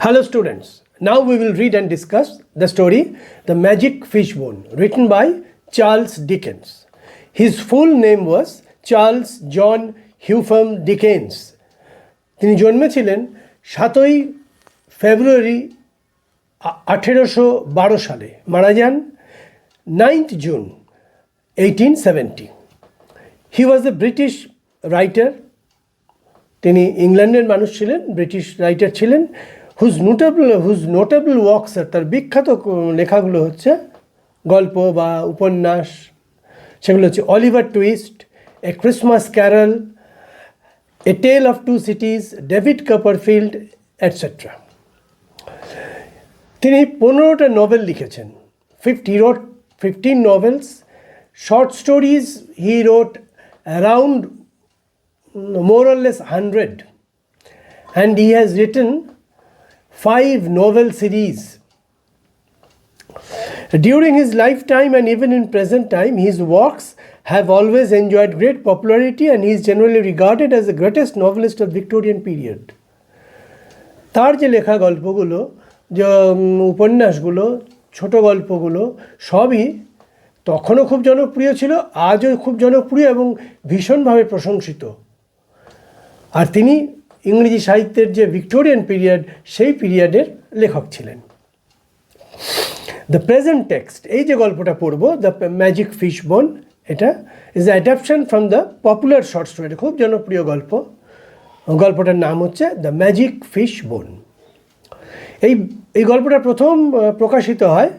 Hello students, now we will read and discuss the story The Magic Fishbone, written by Charles Dickens. His full name was Charles John Hugham Dickens. তিনি জন্মেছিলেন 7ই ফেব্রুয়ারি 1812 সালে, মারা যান 9th June 1870. He was a British writer. তিনি ইংল্যান্ডের মানুষ ছিলেন, British writer ছিলেন, whose notable works, তার বিখ্যাত লেখাগুলো হচ্ছে গল্প বা উপন্যাস। সেগুলো হচ্ছে Oliver Twist, a Christmas Carol, a Tale of Two Cities, David Copperfield, etcetera. তিনি 15টা নোভেল লিখেছেন। He wrote 15 novels. Short stories he wrote around more or less 100, and he has written 5 novel series. During his lifetime and even in present time, his works have always enjoyed great popularity, and he is generally regarded as the greatest novelist of Victorian period. তার যে লেখা গল্পগুলো, যে উপন্যাসগুলো, ছোট গল্পগুলো সবই তখনও খুব জনপ্রিয় ছিল, আজও খুব জনপ্রিয় এবং ভীষণভাবে প্রশংসিত। আর তিনি ইংরেজি সাহিত্যের যে ভিক্টোরিয়ান পিরিয়ড, সেই পিরিয়ডের লেখক ছিলেন। দ্য প্রেজেন্ট টেক্সট, এই যে গল্পটা পড়ব, দ্য ম্যাজিক ফিশবোন, এটা is the adoption from the popular short story. এটা খুব জনপ্রিয় গল্প। গল্পটার নাম হচ্ছে দ্য ম্যাজিক ফিশবোন। এই গল্পটা প্রথম প্রকাশিত হয়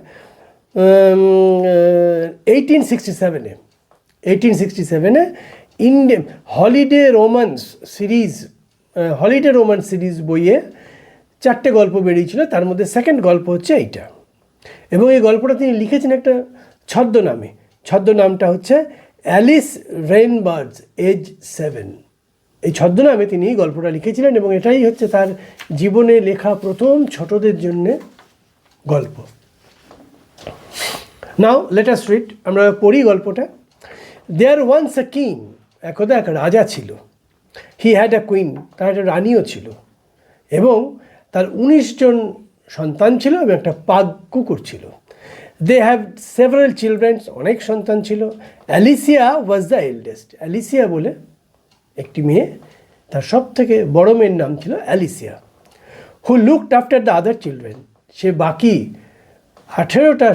1867-এ। 1867-এ হলিডে রোম্যান্স সিরিজ বইয়ে 4টে গল্প বেরিয়েছিল, তার মধ্যে সেকেন্ড গল্প হচ্ছে এইটা। এবং এই গল্পটা তিনি লিখেছেন একটা ছদ্মনামে। ছদ্মনামটা হচ্ছে অ্যালিস রেইনবার্ডস এজ 7। এই ছদ্মনামে তিনি এই গল্পটা লিখেছিলেন এবং এটাই হচ্ছে তার জীবনে লেখা প্রথম ছোটদের জন্যে গল্প। নাও লেট আস রিড, আমরা পড়ি গল্পটা। দেয়ার ওয়ান্স আ কিং, একদা এক রাজা ছিল। হি হ্যাড আ কুইন, তার একটা রানীও ছিল, এবং তার 19 জন সন্তান ছিল এবং একটা পাগ কুকুর ছিল। দে হ্যাভ সেভারাল চিলড্রেন, অনেক সন্তান ছিল। Alicia was the eldest. Alicia বলে একটি মেয়ে, তার সব থেকে বড় মেয়ের নাম ছিল Alicia. Who looked after the other children, সে বাকি 18টা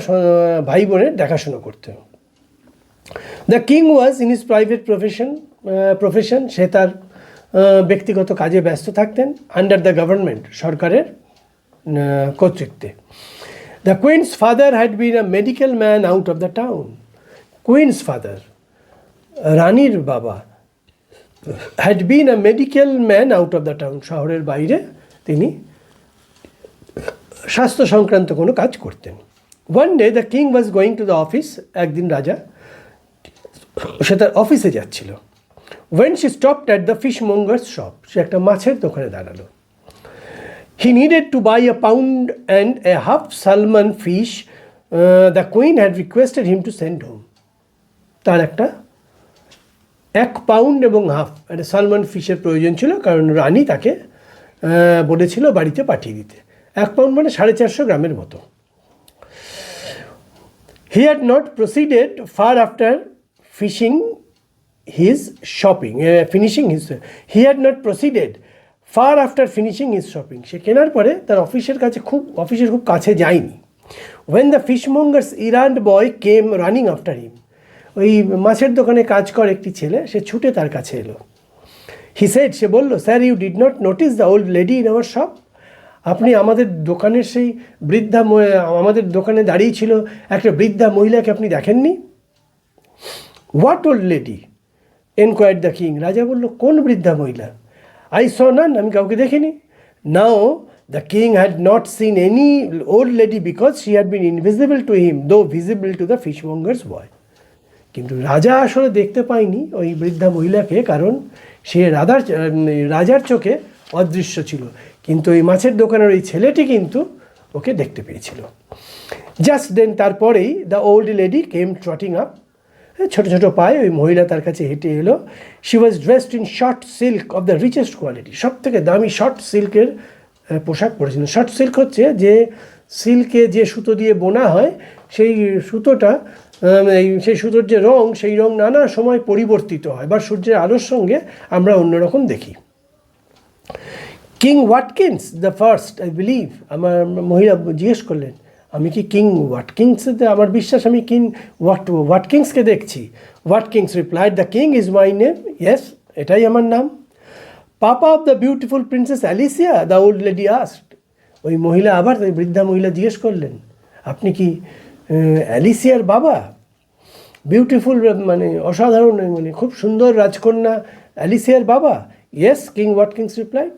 ভাই বোনের দেখাশোনা করতেন। The king was in his private profession, সে তার ব্যক্তিগত কাজে ব্যস্ত থাকতেন। আন্ডার দ্য গভর্নমেন্ট, সরকারের কর্তৃত্বে। The queen's father had been a medical man out of the town. Queen's father, রানীর বাবা, had been a medical man out of the town, শহরের বাইরে তিনি স্বাস্থ্য সংক্রান্ত কোনো কাজ করতেন। One day the king was going to the office, একদিন রাজা সে তার অফিসে যাচ্ছিল। When she stopped at the fishmonger's shop, সে একটা মাছের দোকানে দাঁড়ালো। He needed to buy a pound and a half salmon fish the queen had requested him to send home. তার একটা 1 পাউন্ড এবং হাফ একটা সালমন ফিশের প্রয়োজন ছিল, কারণ রানী তাকে বলেছিল বাড়িতে পাঠিয়ে দিতে। 1 পাউন্ড মানে 450 গ্রামের মতো। He had not proceeded far after finishing his shopping. সে কেনার পরে তার অফিসের খুব কাছে যায়নি। When the fishmonger's errand boy came running after him, ওই মাছের দোকানে কাজ করে একটি ছেলে, সে ছুটে তার কাছে এলো। He said, সে বলল, sir, you did not notice the old lady in our shop. আপনি আমাদের দোকানের সেই আমাদের দোকানে দাঁড়িয়ে ছিল একটা বৃদ্ধা মহিলাকে আপনি দেখেননি? What old lady enquired the king. রাজা বলল, কোন বৃদ্ধা মহিলা? আই স নান, আমি কাউকে দেখিনি। Now the king had not seen any old lady because she had been invisible to him, though visible to the fishmonger's boy. কিন্তু রাজা আসলে দেখতে পায়নি ওই বৃদ্ধা মহিলাকে, কারণ সে রাজার চোখে অদৃশ্য ছিল, কিন্তু ওই মাছের দোকানের ওই ছেলেটি কিন্তু ওকে দেখতে পেয়েছিল। জাস্ট দেন, তারপরেই the old lady came trotting up, ছোট ছোট পায়ে ওই মহিলা তার কাছে হেঁটে এলো। She was dressed in short silk of the richest quality, সব থেকে দামি শর্ট সিল্কের পোশাক পরেছিলেন। শর্ট সিল্ক হচ্ছে যে সিল্কে যে সুতো দিয়ে বোনা হয়, সেই সুতোটা সেই সুতোর যে রং, সেই রং নানা সময় পরিবর্তিত হয় বা সূর্যের আলোর সঙ্গে আমরা অন্যরকম দেখি। King Watkins the first, I believe, আমার মহিলা জিজ্ঞেস করলেন আমি কি কিং ওয়াটকিন্সতে, আমার বিশ্বাস আমি কিং ওয়াটকিন্সকে দেখছি। Watkins replied, the king is my name, yes, এটাই আমার নাম। Papa of the beautiful princess Alicia, the old lady asked, ওই মহিলা আবার, ওই বৃদ্ধা মহিলা জিজ্ঞেস করলেন আপনি কি অ্যালিসিয়ার বাবা? বিউটিফুল মানে অসাধারণ, মানে খুব সুন্দর রাজকন্যা অ্যালিসিয়ার বাবা? ইয়েস, কিং ওয়াটকিন্স রিপ্লাইড,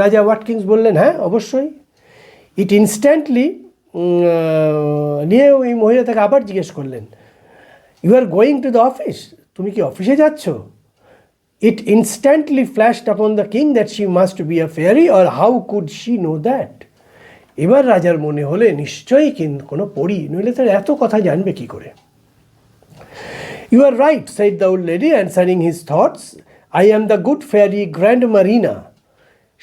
রাজা ওয়াটকিন্স বললেন হ্যাঁ অবশ্যই। ইট ইনস্ট্যান্টলি নিয়ে ওই মহিলা তাকে আবার জিজ্ঞেস করলেন you are going to the office, তুমি কি অফিসে যাচ্ছ? It instantly flashed upon the king that she must be a fairy, or how could she know that. এবার রাজার মনে হলে নিশ্চয়ই কিন্তু কোনো পরী, নইলে তার এত কথা জানবে কি করে। You are right, said the old lady, answering his thoughts. I am the good fairy Grand Marina.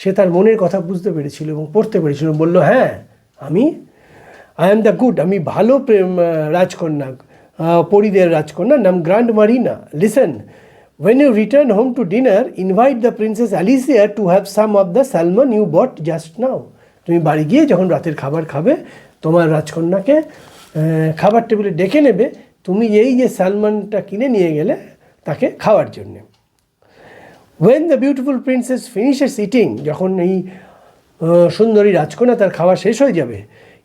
সে তার মনের কথা বুঝতে পেরেছিল এবং পড়তে পেরেছিল, বলল হ্যাঁ আমি আই অ্যাম দ্য গুড, আমি ভালো রাজকন্যা, পরীদের রাজকন্যা, নাম grand Marina. Listen, when you return home to dinner, invite the princess Alicia to have some of the salmon you bought just now. তুমি বাড়ি গিয়ে যখন রাতের খাবার খাবে, তোমার রাজকন্যাকে খাবার টেবিলে ডেকে নেবে, তুমি এই যে স্যালমনটা কিনে নিয়ে গেলে তাকে খাওয়ার জন্যে। When the beautiful princess finishes eating, যখন এই সুন্দরী রাজকন্যা তার খাওয়া শেষ হয়ে যাবে,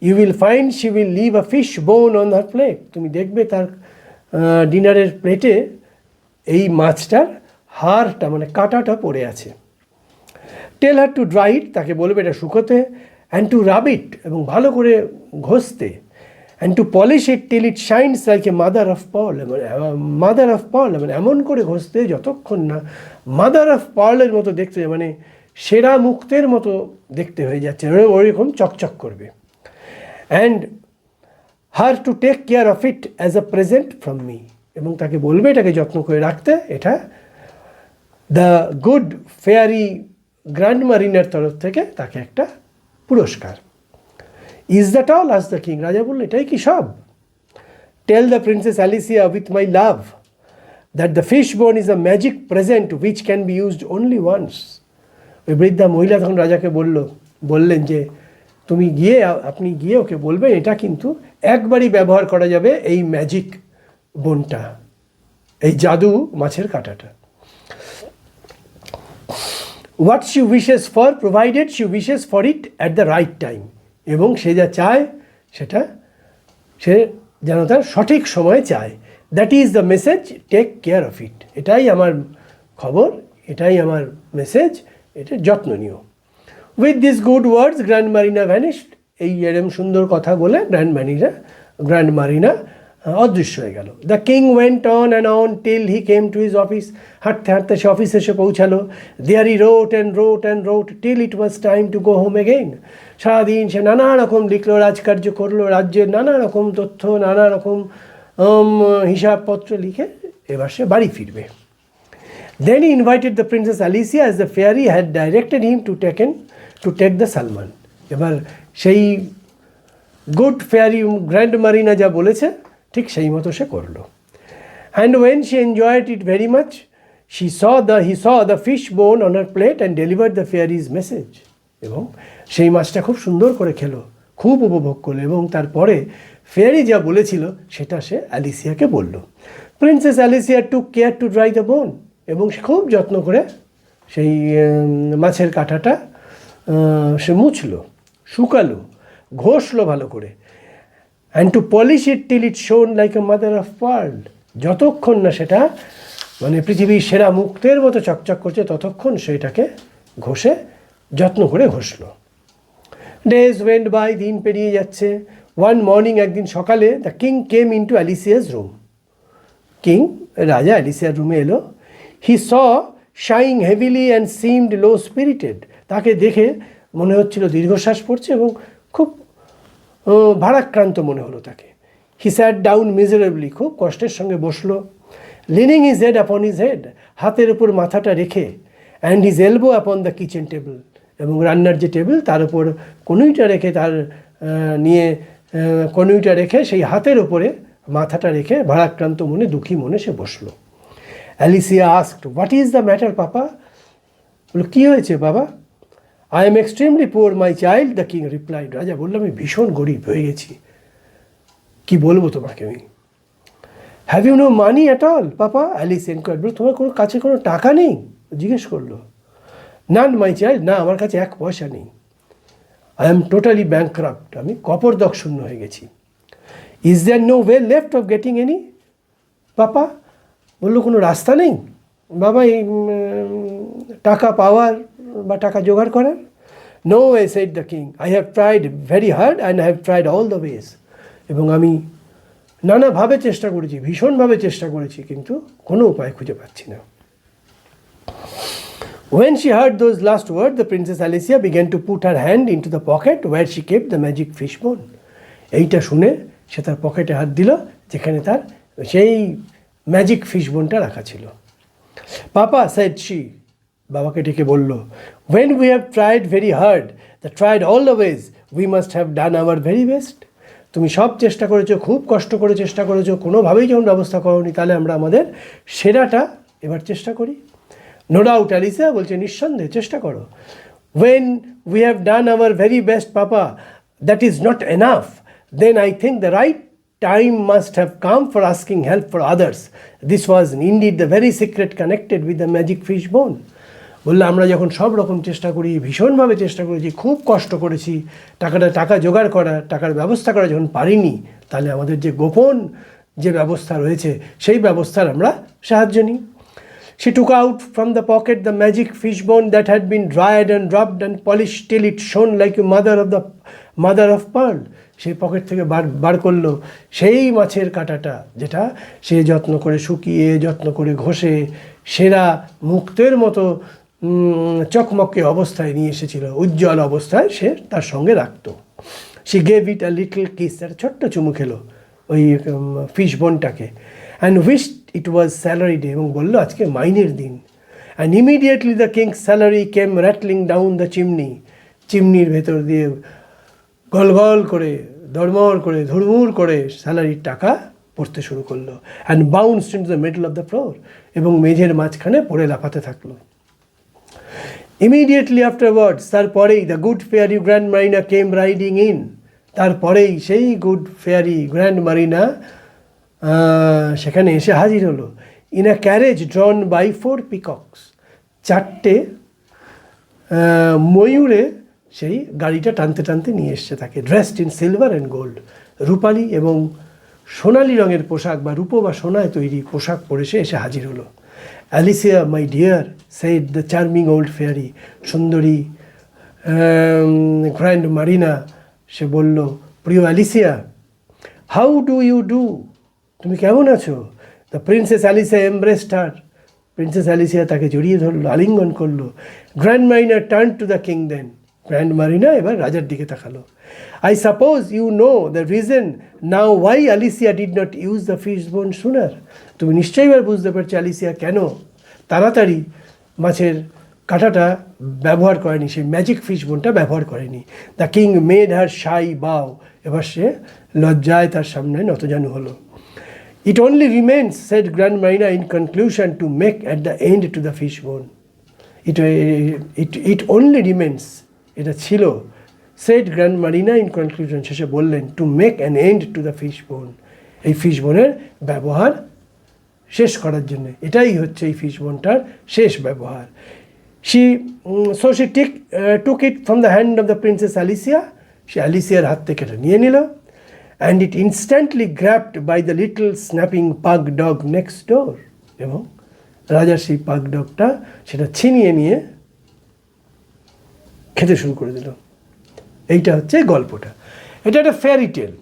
you will find she will leave a fish bone on her plate. তুমি দেখবে তার ডিনারের প্লেটে এই মাছটার হাড়টা মানে কাঁটাটা পড়ে আছে। টেল হার টু ড্রাই ইট, তাকে বলবে এটা শুকোতে, অ্যান্ড টু রাব ইট, এবং ভালো করে ঘষতে, and to polish it till it shines like a mother of pearl, mother of pearl মানে এমন করে ঘষতে যতক্ষণ না মাদার অফ পার্লের মতো দেখতে, মানে সেরা মুক্তের মতো দেখতে হয়ে যাচ্ছে, ওইরকম চকচক করবে। And her to take care of it as a present from me, এবং তাকে বলবে এটাকে যত্ন করে রাখতে, এটা দ্য গুড ফেয়ারি গ্র্যান্ড মারিনার তরফ থেকে তাকে একটা পুরস্কার। Is that all? আজ দ্য কিং, রাজা বলল এটাই কি সব? Tell the princess Alicia with my love that the fish bone is a magic present which can be used only once. ওই বৃদ্ধা মহিলা তখন রাজাকে বললেন যে আপনি গিয়ে ওকে বলবেন এটা কিন্তু একবারই ব্যবহার করা যাবে, এই ম্যাজিক বোনটা, এই জাদু মাছের কাঁটাটা। What she wishes for provided she wishes for it at the right time, এবং সে যা চায় সেটা সে যেন তার সঠিক সময়ে চায়। That is the message, take care of it. এটাই আমার খবর, এটাই আমার মেসেজ, এটা যত্ন নিও। With this good words grand Marina vanished, এই এরম সুন্দর কথা বলে গ্র্যান্ড মারিনা অদৃশ্য হয়ে গেল। The king went on and on till he came to his office, হাঁটতে হাঁটতে সে অফিসে এসে পৌঁছালো। There he wrote and wrote till it was time to go home again. সারাদিন সে নানা রকম লিখলো, রাজকার্য করলো, রাজ্যের নানা রকম তথ্য, নানা রকম হিসাবপত্র লিখে এবার সে বাড়ি ফিরবে। Then he invited the princess Alicia as the fairy had directed him to take the salmon. এবার সেই গুড ফেয়ারি গ্র্যান্ড মারিনা যা বলেছে ঠিক সেই মতো সে করলো। And when she enjoyed it very much he saw the fish bone on her plate and delivered the fairy's message. এবং সেই মাছটা খুব সুন্দর করে খেলো, খুব উপভোগ করলো, এবং তারপরে ফেয়ারি যা বলেছিল সেটা সে অ্যালিসিয়াকে বলল। Princess Alicia took care to dry the bone, এবং সে খুব যত্ন করে সেই মাছের কাঁটাটা সে মুছলো, শুকালো, ঘষলো ভালো করে। And to polish it till it shone like a mother of pearl, যতক্ষণ না সেটা মানে পৃথিবীর সেরা মুক্তের মতো চকচক করছে ততক্ষণ সেটাকে ঘষে যত্ন করে ঘষলো। ডেজ ওয়েন্ট বাই, দিন পেরিয়ে যাচ্ছে। ওয়ান মর্নিং, একদিন সকালে, the king came in to Alicia's room. রাজা অ্যালিসিয়ার রুমে এলো। He saw sighing heavily and seemed low spirited, তাকে দেখে মনে হচ্ছিল দীর্ঘশ্বাস পড়ছে এবং খুব ভারাক্রান্ত মনে হলো তাকে। হি স্যাট ডাউন মিজারেবলি, খুব কষ্টের সঙ্গে বসলো। Lining his head upon his head, হাতের উপর মাথাটা রেখে, and his elbow upon the kitchen table, এবং রান্নার যে টেবিল তার উপর কনুইটা রেখে কনুইটা রেখে সেই হাতের ওপরে মাথাটা রেখে ভারাক্রান্ত মনে দুঃখী মনে সে বসলো। Alicia asked, what is the matter papa? বললো, কী হয়েছে বাবা? I am extremely poor my child, the king replied. রাজা বললো, আমি ভীষণ গরিব হয়ে গেছি, কি বলবো তোমাকে আমি। Have you no money at all papa? Alice enquired. বললো, তোমার কোনো কাছে কোনো টাকা নেই? জিজ্ঞেস করলো। নান মাই চাইল্ড, না আমার কাছে এক পয়সা নেই। আই এম টোটালি ব্যাংক্রাফট, আমি কপরদক শূন্য হয়ে গেছি। Is there no way left of getting any papa? বললো, কোনো রাস্তা নেই বাবা এই টাকা পাওয়ার বা টাকা জোগাড় করার? No way said the king, I have tried very hard and I have tried all the ways. এবং আমি নানাভাবে চেষ্টা করেছি, ভীষণভাবে চেষ্টা করেছি, কিন্তু কোনো উপায় খুঁজে পাচ্ছি না। When she heard those last words, the Princess Alicia began to put her hand into the pocket where she kept the magic fish bone. এইটা শুনে সে তার পকেটে হাত দিল যেখানে তার সেই ম্যাজিক ফিশ বোনটা রাখা ছিল। পাপা said she, বাবাকে ডেকে বলল, when we have tried very hard, tried all the ways, we must have done our very best. তুমি সব চেষ্টা করেছো, খুব কষ্ট করে চেষ্টা করেছো, কোনোভাবেই যখন ব্যবস্থা করোনি, তাহলে আমরা আমাদের সেরাটা এবার চেষ্টা করি। নো ডাউট অ্যালিসিয়া বলছে, নিঃসন্দেহে চেষ্টা করো। when we have done our very best papa, that is not enough, then I think the right time must have come for asking help for others. This was indeed the very secret connected with the magic fish bone. বললো, আমরা যখন সব রকম চেষ্টা করি, ভীষণভাবে চেষ্টা করেছি, খুব কষ্ট করেছি, টাকা জোগাড় করা, টাকার ব্যবস্থা করা যখন পারিনি, তাহলে আমাদের যে গোপন যে ব্যবস্থা রয়েছে সেই ব্যবস্থার আমরা সাহায্য নিই। She took out from the pocket the magic fish bone that had been dried and rubbed and polished till it shone like a mother of pearl. সেই পকেট থেকে বার করলো সেই মাছের কাঁটাটা, যেটা সে যত্ন করে শুকিয়ে, যত্ন করে ঘষে, সেরা মুক্তের মতো চকমকে অবস্থায় নিয়ে এসেছিল, উজ্জ্বল অবস্থায় সে তার সঙ্গে রাখত। She gave it a little kiss, একটা ছোট্ট চুমু খেলো ওই ফিশ বোনটাকে, and wished it was salary day, এবং বললো আজকে মাইনের দিন। And immediately the king's salary came rattling down the chimney. চিমনির ভেতর দিয়ে গল গল করে, দরমর করে, ধুরমুর করে স্যালারির টাকা পড়তে শুরু করলো। and bounced into the middle of the floor, এবং মেঝের মাঝখানে পড়ে লাফাতে থাকলো। Immediately afterwards, তারপরেই the good fairy Grand Marina came riding in. তারপরেই সেই গুড ফেয়ারি গ্র্যান্ড মারিনা সেখানে এসে হাজির হলো। In a carriage drawn by 4 peacocks, 4টে ময়ূরে সেই গাড়িটা টানতে টানতে নিয়ে এসছে তাকে। Dressed in silver and gold, রূপালী এবং সোনালি রঙের পোশাক বা রূপো বা সোনায় তৈরি পোশাক পরে সে এসে হাজির হলো। Alicia my dear, said the charming old fairy, সুন্দরী গ্র্যান্ড মারিনা সে বলল, প্রিয় Alicia, how do you do, তুমি কেমন আছো? The princess Alicia embraced her, princess Alicia তাকে জড়িয়ে ধরলো, আলিঙ্গন করলো। Grand Marina turn to the king then, grand Marina এবার রাজার দিকে তাকালো। I suppose you know the reason now why Alicia did not use the fish bone sooner, তুমি নিশ্চয়ই এবার বুঝতে পারছো অ্যালিসিয়া কেন তাড়াতাড়ি মাছের কাঁটাটা ব্যবহার করেনি, সেই ম্যাজিক ফিশ বোনটা ব্যবহার করেনি। The king made her shy bow, এবার সে লজ্জায় তার সামনে নতজানু হলো। It only remains, said grand Marina in conclusion, to make at the end to the fish bone. It only remains, এটা ছিল, said grand Marina in conclusion, শেষে বললেন, to make an end to the fish bone, এই fish বোনের ব্যবহার শেষ করার জন্য, এটাই হচ্ছে এই ফিশ বোনটার শেষ ব্যবহার। She took it from the hand of the Princess Alicia. সে অ্যালিসিয়ার হাত থেকে এটা নিয়ে নিল। And it instantly grabbed by the little snapping pug dog next door. এবং রাজার সেই পাগ ডগটা সেটা ছিনিয়ে নিয়ে খেতে শুরু করে দিল। এইটা হচ্ছে গল্পটা। এটা একটা ফেয়ারি টেল,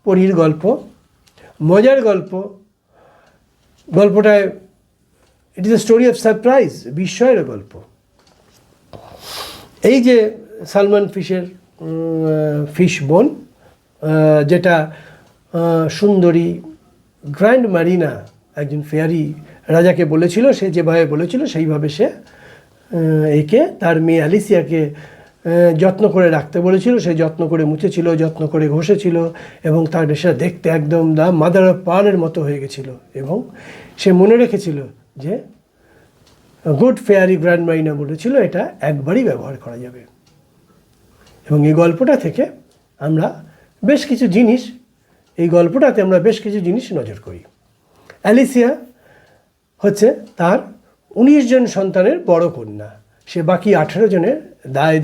পরীর গল্প, মজার গল্প। গল্পটায় it is a story of surprise, বিস্ময়ের গল্প। এই যে সালমান ফিশের ফিশ বোন, যেটা সুন্দরী গ্র্যান্ড মারিনা একজন ফেয়ারি রাজাকে বলেছিল, সে যেভাবে বলেছিল সেইভাবে সে একে তার মেয়ে অ্যালিসিয়াকে যত্ন করে রাখতে বলেছিল। সে যত্ন করে মুছেছিল, যত্ন করে ঘষেছিল এবং তার সেটা দেখতে একদম দ্য মাদার অফ পার্লের মতো হয়ে গেছিল। এবং সে মনে রেখেছিল যে গুড ফেয়ারি গ্র্যান্ড মাইনা বলেছিল এটা একবারই ব্যবহার করা যাবে। এবং এই গল্পটা থেকে আমরা বেশ কিছু জিনিস, এই গল্পটাতে আমরা বেশ কিছু জিনিস নজর করি। অ্যালিসিয়া হচ্ছে তার 19 জন সন্তানের বড় কন্যা। সে বাকি 18 জনের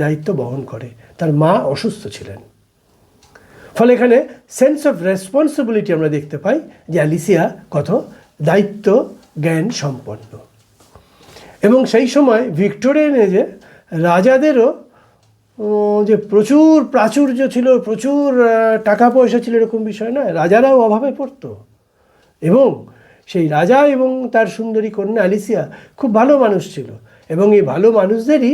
দায়িত্ব বহন করে। তার মা অসুস্থ ছিলেন, ফলে এখানে সেন্স অফ রেসপন্সিবিলিটি আমরা দেখতে পাই যে অ্যালিসিয়া কত দায়িত্ব জ্ঞান সম্পন্ন। এবং সেই সময় ভিক্টোরিয়ান এজে রাজাদেরও যে প্রচুর প্রাচুর্য ছিল, প্রচুর টাকা পয়সা ছিল এরকম বিষয় নয়, রাজারাও অভাবে পড়তো। এবং সেই রাজা এবং তার সুন্দরী কন্যা অ্যালিসিয়া খুব ভালো মানুষ ছিল এবং এই ভালো মানুষদেরই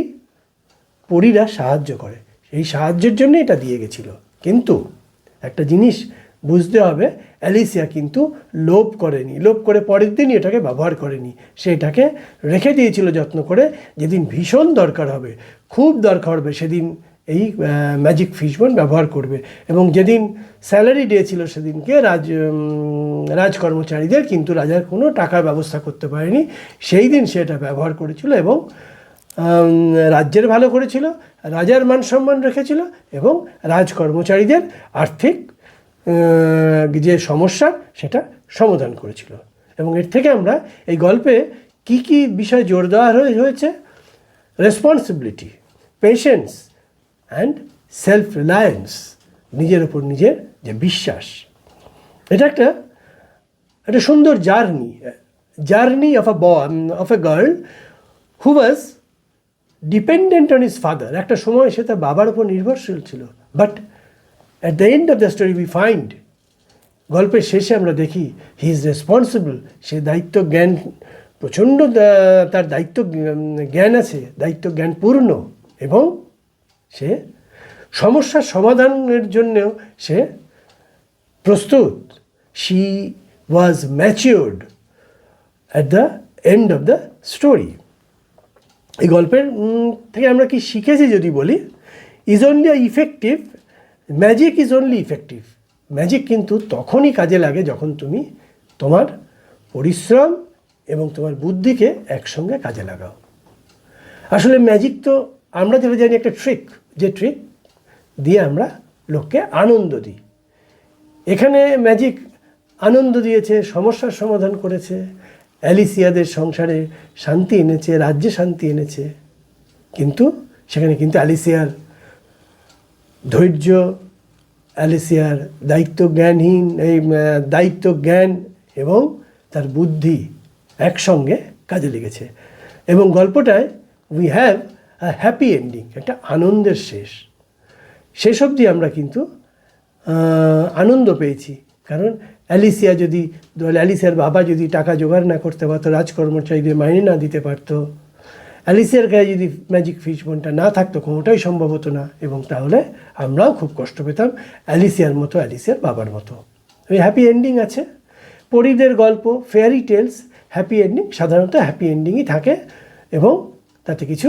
পরীরা সাহায্য করে। এই সাহায্যের জন্য এটা দিয়ে গেছিল। কিন্তু একটা জিনিস বুঝতে হবে, অ্যালিসিয়া কিন্তু লোভ করেনি, লোভ করে পরের দিনই এটাকে ব্যবহার করেনি। সে এটাকে রেখে দিয়েছিল যত্ন করে, যেদিন ভীষণ দরকার হবে, খুব দরকার হবে, সেদিন এই ম্যাজিক ফিশবোন ব্যবহার করবে। এবং যেদিন স্যালারি ডে ছিল সেদিনকে রাজকর্মচারীদের, কিন্তু রাজার কোনো টাকার ব্যবস্থা করতে পারেনি, সেই দিন সে এটা ব্যবহার করেছিল এবং রাজ্যের ভালো করেছিল, রাজার মান সম্মান রেখেছিল এবং রাজকর্মচারীদের আর্থিক যে সমস্যা সেটা সমাধান করেছিল। এবং এর থেকে আমরা এই গল্পে কি কি বিষয় জোর দেওয়া হয়েছে? Responsibility, patience and self reliance, নিজের ওপর নিজের যে বিশ্বাস। এটা একটা সুন্দর journey of a girl who was dependent on his father. একটা সময় সে তার বাবার উপর নির্ভরশীল ছিল, but at the end of the story we find, গল্পের শেষে আমরা দেখি হি ইজ রেসপন্সিবল। সে দায়িত্ব জ্ঞান প্রচণ্ড, তার দায়িত্ব জ্ঞান আছে, দায়িত্ব জ্ঞানপূর্ণ এবং সে সমস্যার সমাধানের জন্যেও সে প্রস্তুত। She was matured at the end of the story. এই গল্পের থেকে আমরা কি শিখেছি যদি বলি, is only effective, magic is only effective. Magic কিন্তু তখনই কাজে লাগে যখন তুমি তোমার পরিশ্রম এবং তোমার বুদ্ধিকে একসঙ্গে কাজে লাগাও। আসলে ম্যাজিক তো আমরা যেটা জানি একটা ট্রিক, যে ট্রিক দিয়ে আমরা লোককে আনন্দ দিই। এখানে ম্যাজিক আনন্দ দিয়েছে, সমস্যার সমাধান করেছে, অ্যালিসিয়াদের সংসারে শান্তি এনেছে, রাজ্যে শান্তি এনেছে। কিন্তু সেখানে কিন্তু অ্যালিসিয়ার ধৈর্য, অ্যালিসিয়ার দায়িত্ব জ্ঞান এবং তার বুদ্ধি একসঙ্গে কাজে লেগেছে। এবং গল্পটায় we have a happy ending, একটা আনন্দের শেষ অবধি আমরা কিন্তু আনন্দ পেয়েছি। কারণ অ্যালিসিয়ার বাবা যদি টাকা জোগাড় না করতে পারতো, রাজকর্মচারীদের মাইনে না দিতে পারতো, অ্যালিসিয়ার গায়ে যদি ম্যাজিক ফিশবোনটা না থাকতো, কোনোটাই সম্ভব হতো না। এবং তাহলে আমরাও খুব কষ্ট পেতাম, অ্যালিসিয়ার মতো, অ্যালিসিয়ার বাবার মতো। ওই হ্যাপি এন্ডিং আছে। পরীদের গল্প, ফেয়ারি টেলস, হ্যাপি এন্ডিং সাধারণত হ্যাপি এন্ডিংই থাকে এবং তাতে কিছু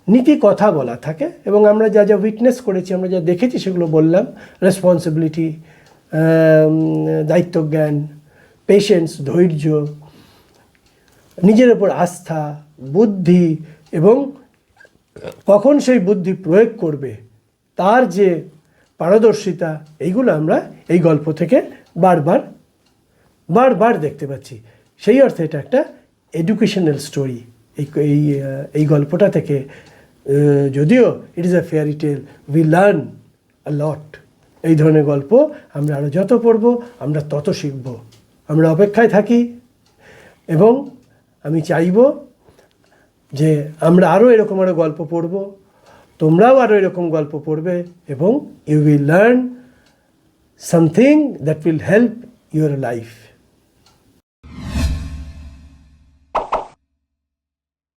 নীতি কথা বলা থাকে। এবং আমরা যা যা উইটনেস করেছি, আমরা যা দেখেছি সেগুলো বললাম। রেসপন্সিবিলিটি, দায়িত্বজ্ঞান, পেশেন্স, ধৈর্য, নিজের ওপর আস্থা, বুদ্ধি এবং কখন সেই বুদ্ধি প্রয়োগ করবে তার যে পারদর্শিতা, এইগুলো আমরা এই গল্প থেকে বারবার দেখতে পাচ্ছি। সেই অর্থে এটা একটা এডুকেশনাল স্টোরি। এই গল্পটা থেকে, যদিও it is a fairy tale, we learn a lot. এই ধরনের গল্প আমরা আরও যত পড়ব আমরা তত শিখব। আমরা অপেক্ষায় থাকি এবং আমি চাইব যে আমরা আরও এরকম গল্প পড়ব, তোমরাও আরও এরকম গল্প পড়বে এবং you will learn something that will help your life.